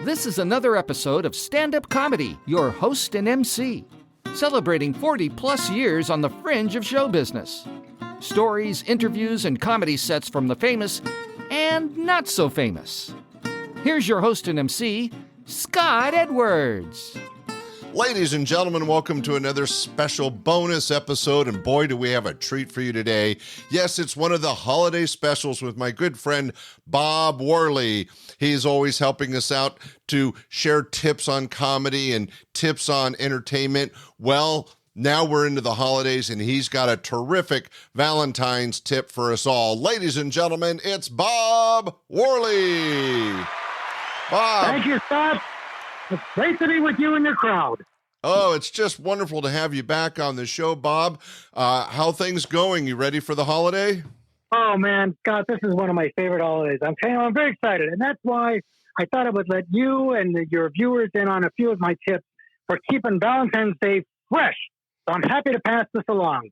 This is another episode of Standup Comedy, your host and MC, celebrating 40-plus years on the fringe of show business. Stories, interviews, and comedy sets from the famous and not so famous. Here's your host and MC, Scott Edwards. Ladies and gentlemen, welcome to another special bonus episode, and boy, do we have a treat for you today. Yes, it's one of the holiday specials with my good friend, Bob Worley. He's always helping us out to share tips on comedy and tips on entertainment. Well, now we're into the holidays, and he's got a terrific Valentine's tip for us all. Ladies and gentlemen, it's Bob Worley. Bob. Thank you, Scott. It's great to be with you and your crowd. Oh, it's just wonderful to have you back on the show, Bob. How things going? You ready for the holiday? Oh, man, Scott, this is one of my favorite holidays. I'm very excited, and that's why I thought I would let you and your viewers in on a few of my tips for keeping Valentine's Day fresh. So I'm happy to pass this along.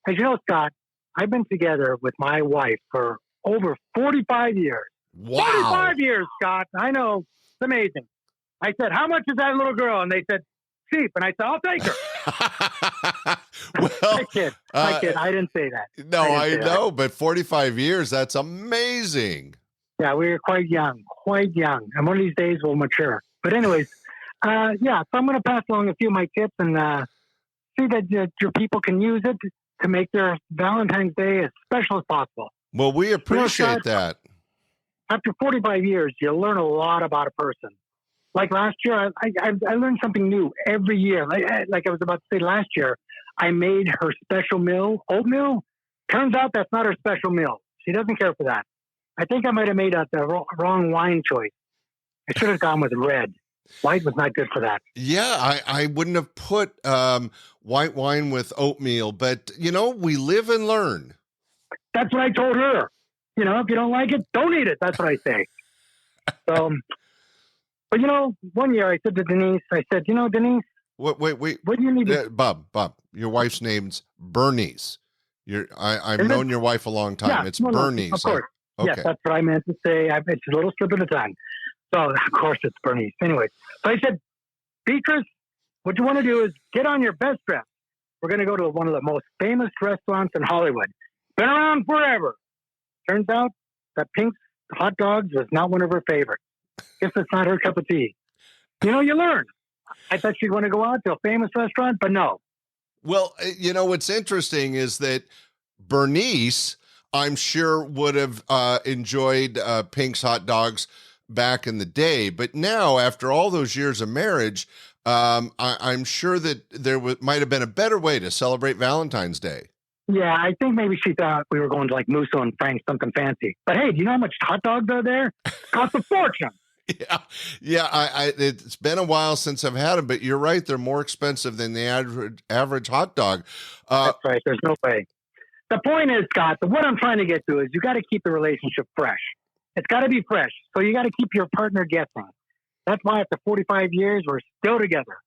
As you know, Scott, I've been together with my wife for over 45 years. Wow. 45 years, Scott. I know. It's amazing. I said, how much is that little girl? And they said, cheap. And I said, I'll take her. Well, I kid. I didn't say that. No, I know, but 45 years, that's amazing. Yeah, we were quite young. And one of these days we'll mature. But anyways, so I'm going to pass along a few of my tips and see that your people can use it to make their Valentine's Day as special as possible. Well, we appreciate that. After 45 years, you learn a lot about a person. Like last year, I learned something new every year. Like I was about to say last year, I made her special meal, oatmeal. Turns out that's not her special meal. She doesn't care for that. I think I might have made the wrong wine choice. I should have gone with red. White was not good for that. Yeah, I wouldn't have put white wine with oatmeal, but, we live and learn. That's what I told her. If you don't like it, don't eat it. That's what I say. So... But, one year I said to Denise, Denise. Wait. What do you need to... Bob, your wife's name's Bernice. I've known your wife a long time. Yeah, it's Bernice. Of course. Okay. Yes, that's what I meant to say. It's a little slip of the tongue. So, of course, it's Bernice. Anyway, so I said, Beatrice, what you want to do is get on your best dress. We're going to go to one of the most famous restaurants in Hollywood. Been around forever. Turns out that Pink's hot dogs was not one of her favorites. Guess it's not her cup of tea. You learn. I thought she'd want to go out to a famous restaurant, but no. Well, what's interesting is that Bernice, I'm sure, would have enjoyed Pink's hot dogs back in the day. But now, after all those years of marriage, I'm sure that there might have been a better way to celebrate Valentine's Day. Yeah, I think maybe she thought we were going to like Musso and Frank's, something fancy. But hey, do you know how much hot dogs are there? Cost a fortune. Yeah. It's been a while since I've had them, but you're right. They're more expensive than the average hot dog. That's right. There's no way. The point is, Scott, what I'm trying to get to is you got to keep the relationship fresh. It's got to be fresh. So you got to keep your partner guessing. That's why after 45 years, we're still together.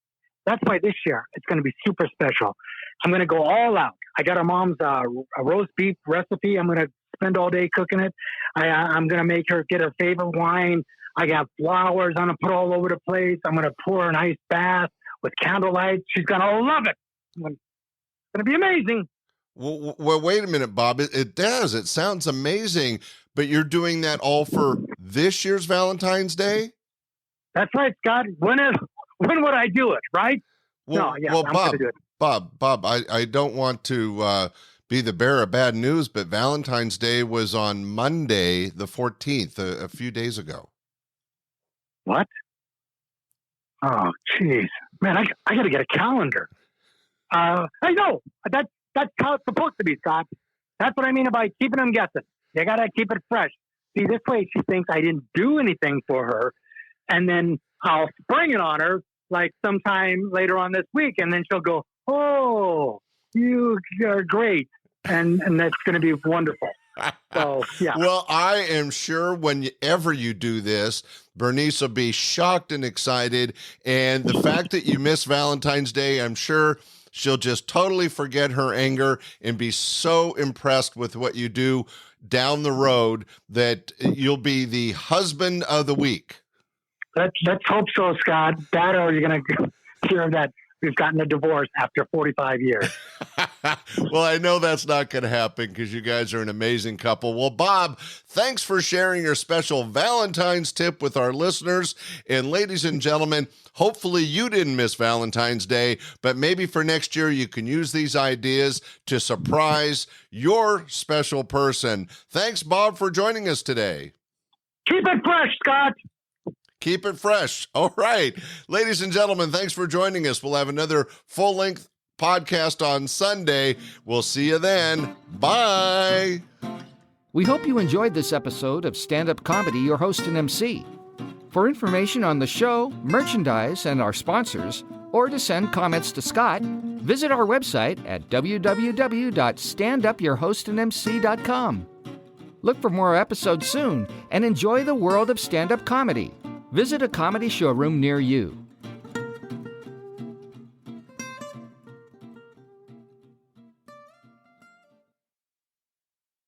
That's why this year it's going to be super special. I'm going to go all out. I got our mom's a roast beef recipe. I'm going to spend all day cooking it. I'm going to make her get her favorite wine. I got flowers I'm going to put all over the place. I'm going to pour a nice bath with candlelight. She's going to love it. It's going to be amazing. Well, wait a minute, Bob. It does. It sounds amazing. But you're doing that all for this year's Valentine's Day? That's right, Scott. When would I do it, right? Well, Bob, I don't want to be the bearer of bad news, but Valentine's Day was on Monday, the 14th, a few days ago. What? Oh, jeez. Man, I got to get a calendar. I know. That's how it's supposed to be, Scott. That's what I mean about keeping them guessing. You got to keep it fresh. See, this way she thinks I didn't do anything for her, and then I'll spring it on her like sometime later on this week, and then she'll go, oh, you are great. And that's going to be wonderful. So, yeah. Well, I am sure whenever you do this, Bernice will be shocked and excited. And the fact that you miss Valentine's Day, I'm sure she'll just totally forget her anger and be so impressed with what you do down the road that you'll be the husband of the week. Let's hope so, Scott. That or you're going to hear that we've gotten a divorce after 45 years. Well, I know that's not going to happen because you guys are an amazing couple. Well, Bob, thanks for sharing your special Valentine's tip with our listeners. And ladies and gentlemen, hopefully you didn't miss Valentine's Day, but maybe for next year you can use these ideas to surprise your special person. Thanks, Bob, for joining us today. Keep it fresh, Scott. Keep it fresh. All right. Ladies and gentlemen, thanks for joining us. We'll have another full-length podcast on Sunday. We'll see you then. Bye. We hope you enjoyed this episode of Stand-Up Comedy, your host and MC. For information on the show, merchandise, and our sponsors, or to send comments to Scott, visit our website at www.standupyourhostandmc.com. Look for more episodes soon and enjoy the world of stand-up comedy. Visit a comedy showroom near you.